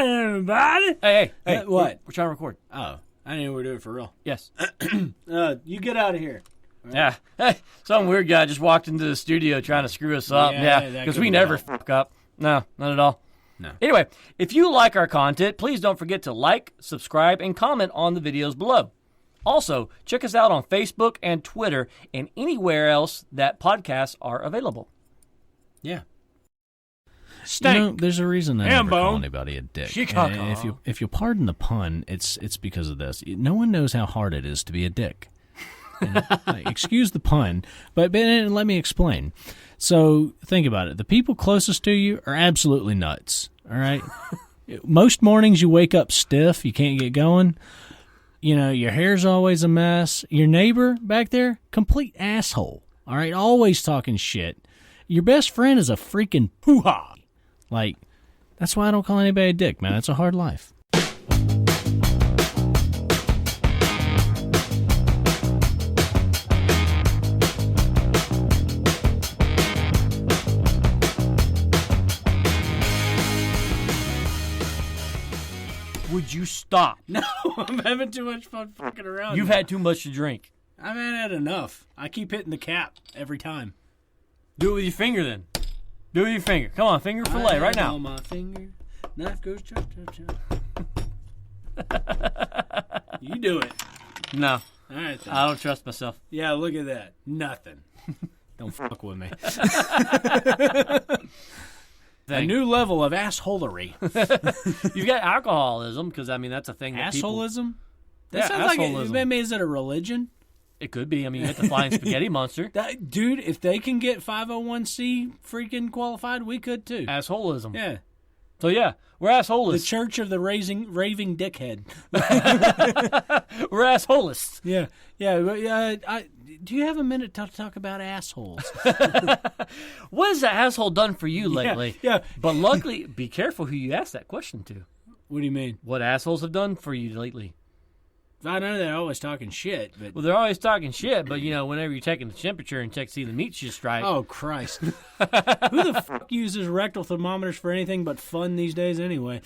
Hi, everybody. Hey, what? We're trying to record. Oh, I didn't know we were doing it for real. Yes. You get out of here. Right. Yeah. Hey, some weird guy just walked into the studio trying to screw us up. Yeah, because we never fuck up. No, not at all. No. Anyway, if you like our content, please don't forget to like, subscribe, and comment on the videos below. Also, check us out on Facebook and Twitter and anywhere else that podcasts are available. Yeah. You know, there's a reason I never call anybody a dick. If you'll pardon the pun, it's because of this. No one knows how hard it is to be a dick. And, excuse the pun, but let me explain. So think about it. The people closest to you are absolutely nuts. All right. Most mornings you wake up stiff. You can't get going. You know, your hair's always a mess. Your neighbor back there, complete asshole. All right. Always talking shit. Your best friend is a freaking hoo-ha. Like, that's why I don't call anybody a dick, man. It's a hard life. Would you stop? No, I'm having too much fun fucking around. You've had too much to drink. I've had enough. I keep hitting the cap every time. Do it with your finger then. Do it with your finger. Come on, finger fillet right now. On my finger, knife goes chop, chop, chop. You do it. No. All right, then. I don't trust myself. Yeah, look at that. Nothing. Don't fuck with me. A new level of assholery. You've got alcoholism, because, I mean, that's a thing that Assholism? That sounds assholism. Like is it a religion? It could be. I mean, you got the flying spaghetti monster. Dude, if they can get 501c freaking qualified, we could too. Assholism. Yeah. So, yeah, we're assholists. The Church of the Raving Dickhead. We're assholists. Yeah. Yeah. Do you have a minute to talk about assholes? What has the asshole done for you lately? Yeah. But luckily, be careful who you ask that question to. What do you mean? What assholes have done for you lately? I know they're always talking shit, but... Well, they're always talking shit, but, you know, whenever you're taking the temperature and check to see the meat's just right. Oh, Christ. Who the fuck uses rectal thermometers for anything but fun these days anyway?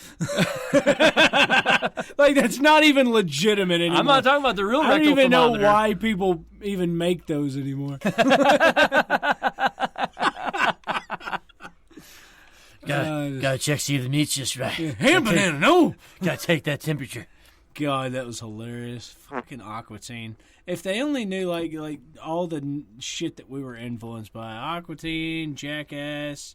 Like, that's not even legitimate anymore. I'm not talking about the real rectal thermometer. I don't even know why people even make those anymore. Gotta check see the meat's just right. Ham banana, no! Gotta take that temperature. God, that was hilarious. Fucking Aqua Teen. If they only knew, like all the shit that we were influenced by. Aqua Teen, Jackass.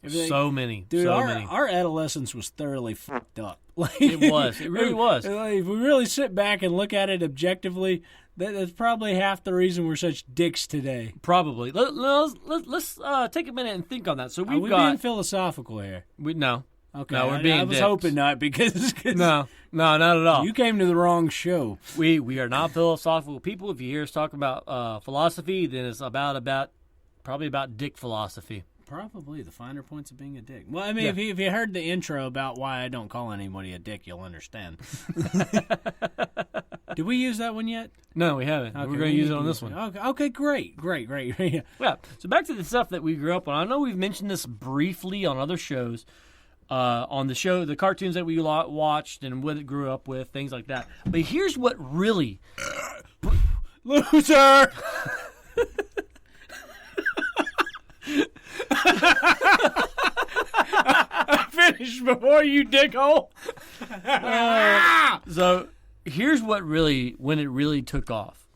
So many. Dude, so many. Our adolescence was thoroughly fucked up. Like, it was. It really was. Like, if we really sit back and look at it objectively, that's probably half the reason we're such dicks today. Probably. Let's take a minute and think on that. So we've being philosophical here? No. Okay, no, we're being I was dicks. hoping not because no, not at all. You came to the wrong show. We are not philosophical people. If you hear us talk about philosophy, then it's probably about dick philosophy. Probably the finer points of being a dick. Well, I mean, if you heard the intro about why I don't call anybody a dick, you'll understand. Did we use that one yet? No, we haven't. Okay, we're going to use it on this one. Okay, great. Yeah. So back to the stuff that we grew up on. I know we've mentioned this briefly on other shows. On the show, the cartoons that we watched and what it grew up with, things like that. But here's what really... Loser! I finished before you, dickhole. So here's when it really took off.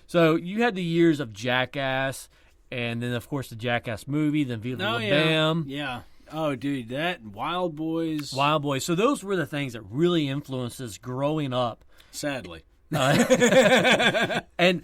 So you had the years of Jackass, and then, of course, the Jackass movie, then Viva La Bam. Yeah. Oh, dude, that Wild Boys. Wild Boys. So those were the things that really influenced us growing up. Sadly. And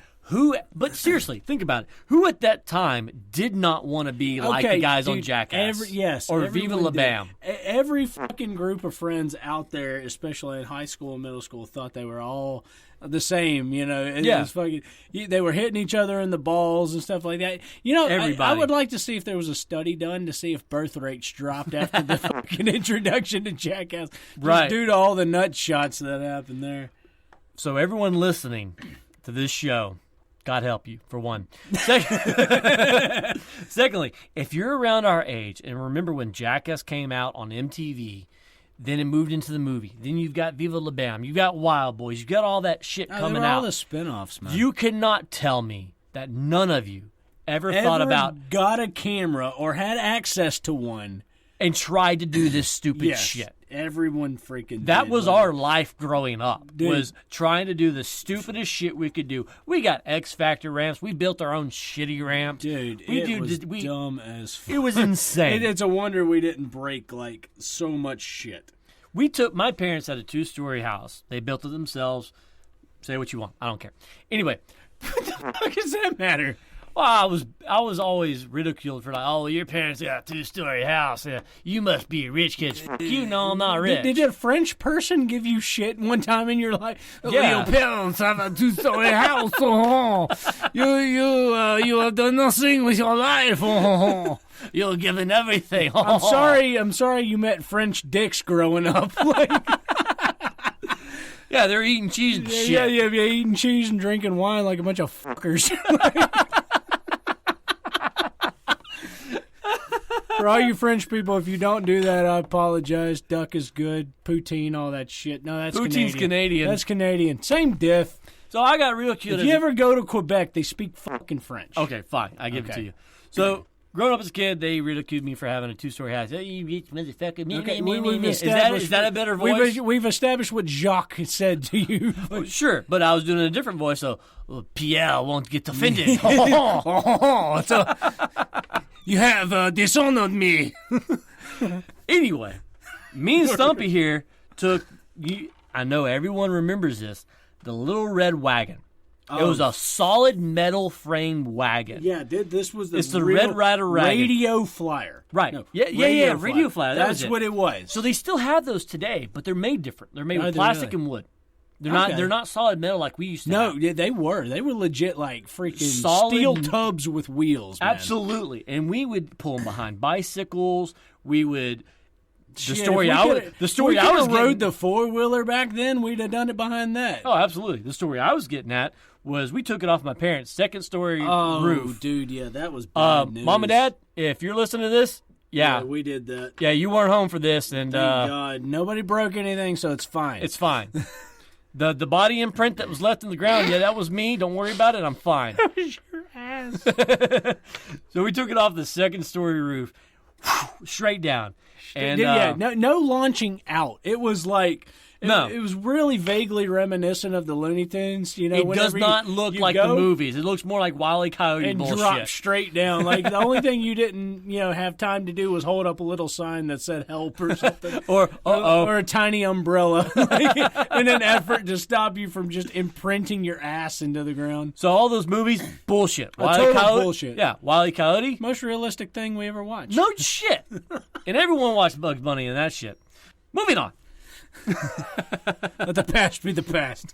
but seriously, think about it. Who at that time did not want to be like the guys on Jackass? Or Viva La Bam. Every fucking group of friends out there, especially in high school and middle school, thought they were all the same, you know. It was fucking, they were hitting each other in the balls and stuff like that. You know, I would like to see if there was a study done to see if birth rates dropped after the fucking introduction to Jackass. Just due to all the nut shots that happened there. So everyone listening to this show, God help you, for one. Secondly, if you're around our age and remember when Jackass came out on MTV, Then it moved into the movie. Then you've got Viva La Bam. You've got Wild Boys. You've got all that shit coming out. All the spin-offs, man. You cannot tell me that none of you ever thought about... got a camera or had access to one... and tried to do this stupid shit. Everyone freaking That did, was our life growing up, Dude. was trying to do the stupidest shit we could do. We got X Factor ramps. We built our own shitty ramps. Dude, was dumb as fuck. It was insane. It's a wonder we didn't break, like, so much shit. My parents had a 2-story house. They built it themselves. Say what you want. I don't care. Anyway. What the fuck does that matter? Well, I was always ridiculed for like, oh, your parents got a 2-story house. You must be a rich kid. You know I'm not rich. Did a French person give you shit one time in your life? Yeah. Your parents have a 2-story house. You have done nothing with your life. You're giving everything. I'm sorry you met French dicks growing up. Yeah, they're eating cheese and shit. Yeah, eating cheese and drinking wine like a bunch of fuckers. For all you French people, if you don't do that, I apologize. Duck is good. Poutine, all that shit. No, that's Poutine's Canadian. That's Canadian. Same diff. So I got real cute. If you ever go to Quebec, they speak fucking French. Okay, fine. I give it to you. So, growing up as a kid, they ridiculed me for having a 2-story house. Hey, you rich motherfucker. Is that a better voice? We've established what Jacques said to you. Oh, sure, but I was doing a different voice, so Pierre won't get offended. So, you have dishonored me. Anyway, me and Stumpy here took, I know everyone remembers this, the little red wagon. It was a solid metal frame wagon. Yeah, this was the Red Ryder wagon. Radio Flyer. Right. No, yeah, Radio Flyer. That's what it was. So they still have those today, but they're made different. They're made with plastic and wood. They're not solid metal like we used to have. No, they were. They were legit like freaking solid steel tubs with wheels, man. Absolutely. And we would pull them behind bicycles. We would The story I was rode the 4-wheeler back then, we'd have done it behind that. Oh, absolutely. The story I was getting at was we took it off my parents' second-story roof. Oh, dude, yeah, that was bad news. Mom and Dad, if you're listening to this, yeah, we did that. Yeah, you weren't home for this, and thank God, nobody broke anything, so it's fine. It's fine. The body imprint that was left in the ground, yeah, that was me. Don't worry about it. I'm fine. That was your ass. So we took it off the second-story roof, straight down. And no launching out. It was like it was really vaguely reminiscent of the Looney Tunes. You know, it does not look like the movies. It looks more like Wile E. Coyote and bullshit. Drop straight down. Like the only thing you didn't have time to do was hold up a little sign that said "help" or something, or a tiny umbrella, in an effort to stop you from just imprinting your ass into the ground. So all those movies, bullshit. Total bullshit. Yeah, Wile E. Coyote, most realistic thing we ever watched. No shit. And everyone watched Bugs Bunny and that shit. Moving on. Let the past be the past.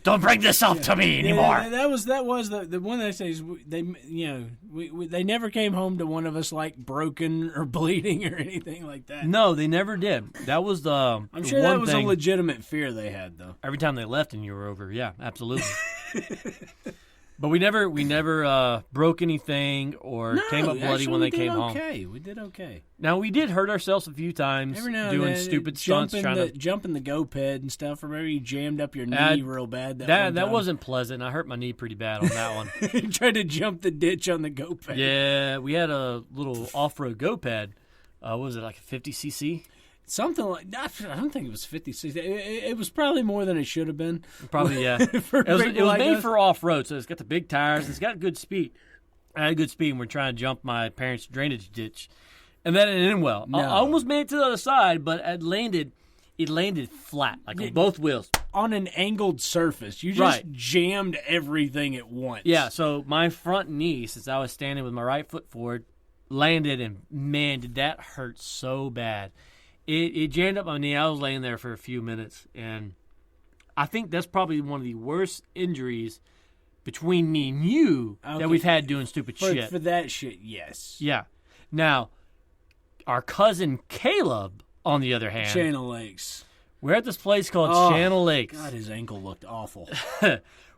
Don't bring this up to me anymore. That was the one that says they never came home to one of us like broken or bleeding or anything like that. No, they never did. That was the. I'm sure that was a legitimate fear they had though. Every time they left and you were over, yeah, absolutely. But we never broke anything or came up bloody when they came home. We did okay. Now, we did hurt ourselves a few times doing stupid stunts. Jumping the GoPed and stuff, or maybe you jammed up your knee real bad. That wasn't pleasant. I hurt my knee pretty bad on that one. You tried to jump the ditch on the GoPed. Yeah, we had a little off-road GoPed. What was it, like a 50cc? Something like that. I don't think it was 50cc. It was probably more than it should have been. Probably, yeah. It was made for off-road, so it's got the big tires. It's got good speed. I had good speed, and we're trying to jump my parents' drainage ditch. And that didn't end well. No. I almost made it to the other side, but it landed flat, like on both wheels. On an angled surface. You just jammed everything at once. Yeah, so my front knee, since I was standing with my right foot forward, landed, and man, did that hurt so bad. It jammed up my knee. I was laying there for a few minutes, and I think that's probably one of the worst injuries between me and you that we've had doing stupid shit. For that shit, yes. Yeah. Now, our cousin Caleb, on the other hand. Channel Lakes. We're at this place called Channel Lakes. God, his ankle looked awful.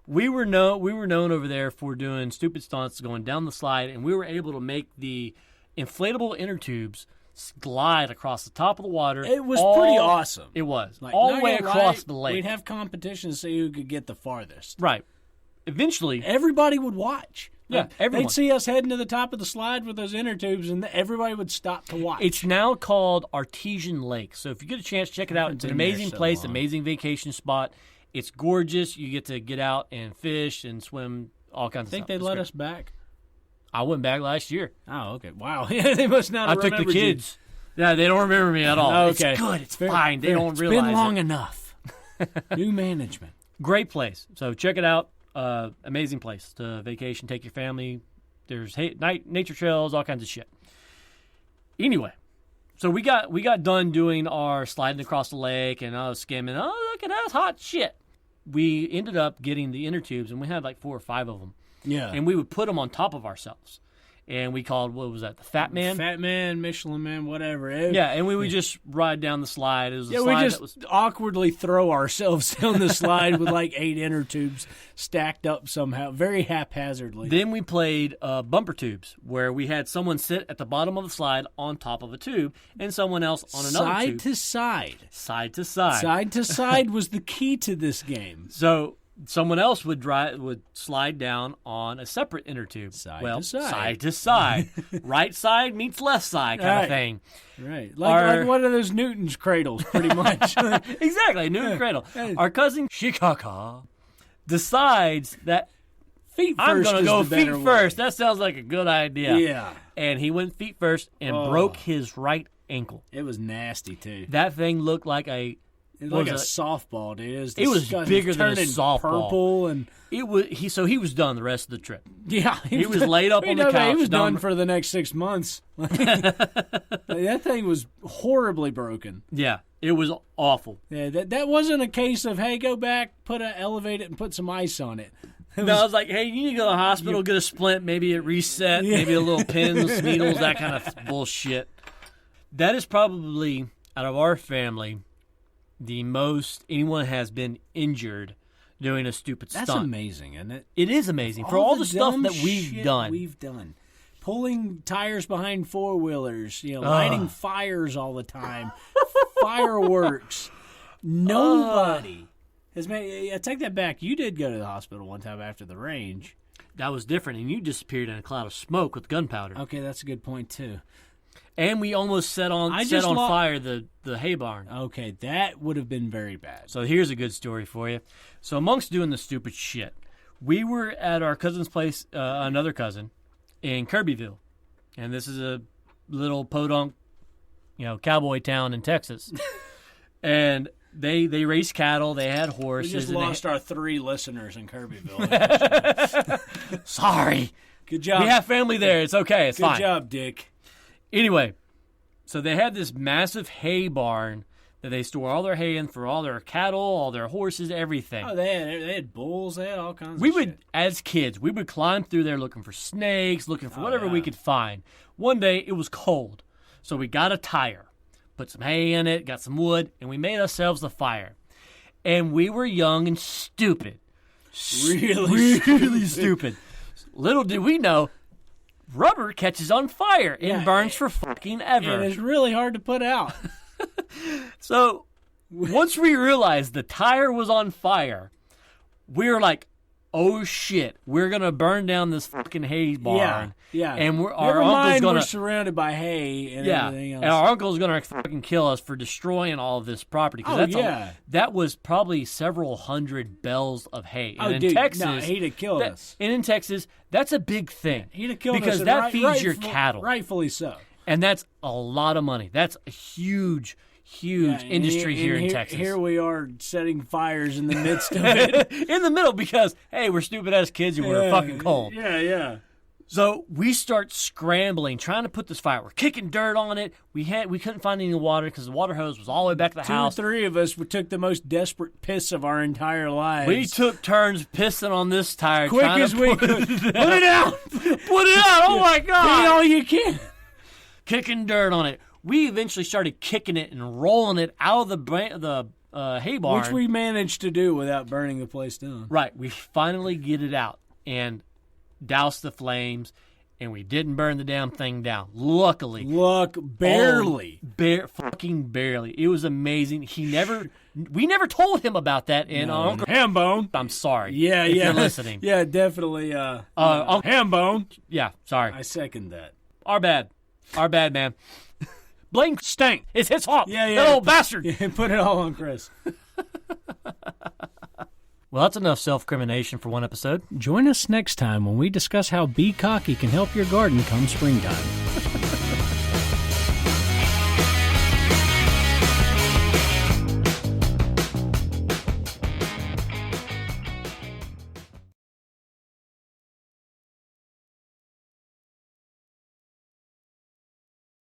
We were known over there for doing stupid stunts, going down the slide, and we were able to make the inflatable inner tubes slide across the top of the water. It was pretty awesome. It was. Like, all the way across the lake. We'd have competition to see who could get the farthest. Right. Eventually. Everybody would watch. Yeah, everyone. They'd see us heading to the top of the slide with those inner tubes, and everybody would stop to watch. It's now called Artesian Lake. So if you get a chance, check it out. It's an amazing place, amazing vacation spot. It's gorgeous. You get out and fish and swim, all kinds of stuff. I think they let us back. I went back last year. Oh, okay. Wow. Yeah, they must not have remembered I took the kids. Yeah, they don't remember me at all. Okay. It's good. It's fine. They don't realize it's been long enough. New management. Great place. So check it out. Amazing place to vacation. Take your family. There's nature trails, all kinds of shit. Anyway, so we got done doing our sliding across the lake, and I was skimming. Oh, look at that hot shit. We ended up getting the inner tubes, and we had like 4 or 5 of them. Yeah. And we would put them on top of ourselves. And we called, what was that, the Fat Man? Fat Man, Michelin Man, whatever. Yeah, and we would just ride down the slide. It was a slide we just awkwardly throw ourselves down the slide with like 8 inner tubes stacked up somehow, very haphazardly. Then we played bumper tubes, where we had someone sit at the bottom of the slide on top of a tube, and someone else on another tube. Side to side. Side to side. Side to side was the key to this game. So someone else would slide down on a separate inner tube. Side to side. Right side meets left side kind of thing. Right. Like one of those Newton's cradles, pretty much. Exactly, Newton's cradle. Our cousin Shikaka decides that feet first I'm going to go feet first. Way. That sounds like a good idea. Yeah. And he went feet first and broke his right ankle. It was nasty, too. That thing looked like a softball, dude. It was bigger than a softball. Purple and it was he was done the rest of the trip. Yeah, he was laid up on the couch. He was done for the next 6 months. That thing was horribly broken. Yeah, it was awful. Yeah, that wasn't a case of hey, go back, elevate it, and put some ice on it. I was like, hey, you need to go to the hospital, get a splint, maybe it reset, maybe a little pins, needles, that kind of bullshit. That is probably out of our family the most anyone has been injured doing a stupid stunt. That's amazing, isn't it? It is amazing. For all the stuff that we've done. Pulling tires behind 4-wheelers, lighting fires all the time, fireworks. Nobody has made... I take that back. You did go to the hospital one time after the range. That was different, and you disappeared in a cloud of smoke with gunpowder. Okay, that's a good point, too. And we almost set on fire the hay barn. Okay, that would have been very bad. So here's a good story for you. So amongst doing the stupid shit, we were at our cousin's place, another cousin, in Kirbyville. And this is a little podunk, cowboy town in Texas. And they raised cattle. They had horses. We just lost our 3 listeners in Kirbyville. Sorry. Good job. We have family there. It's okay. It's fine. Good job, Dick. Anyway, so they had this massive hay barn that they store all their hay in for all their cattle, all their horses, everything. Oh, they had bulls. They had all kinds of shit. As kids, we would climb through there looking for snakes, looking for whatever we could find. One day, it was cold, so we got a tire, put some hay in it, got some wood, and we made ourselves a fire. And we were young and stupid. Really stupid. Little did we know, rubber catches on fire and burns for fucking ever. And it's really hard to put out. So, once we realized the tire was on fire, we were like, oh shit, we're going to burn down this fucking hay barn. Yeah. And our uncle's going to... We're surrounded by hay and everything else. And our uncle's going to fucking kill us for destroying all of this property. That was probably several hundred bales of hay. And in Texas, he'd have killed us. And in Texas, that's a big thing. He'd have killed us. Because that feeds your cattle. Rightfully so. And that's a lot of money. That's a huge industry here in Texas. Here we are setting fires in the midst of it. In the middle because, hey, we're stupid-ass kids and we're fucking cold. Yeah. So we start scrambling, trying to put this fire. We're kicking dirt on it. We couldn't find any water because the water hose was all the way back to the house. 2 or 3 of us took the most desperate piss of our entire lives. We took turns pissing on this tire. Quick as we could. Put it out! Put it out! Oh, my God! Beat all you can. Kicking dirt on it. We eventually started kicking it and rolling it out of the hay barn. Which we managed to do without burning the place down. Right. We finally get it out and douse the flames. and we didn't burn the damn thing down. Luckily. Barely. Fucking barely. It was amazing. We never told him about that. And Uncle Hambone, I'm sorry. Yeah, if you're listening. Yeah, definitely. Uncle Hambone. Yeah, sorry. I second that. Our bad, man. Blame Stank. It's his fault. Yeah. That old bastard. Yeah, put it all on Chris. Well, that's enough self-crimination for one episode. Join us next time when we discuss how Be Cocky can help your garden come springtime.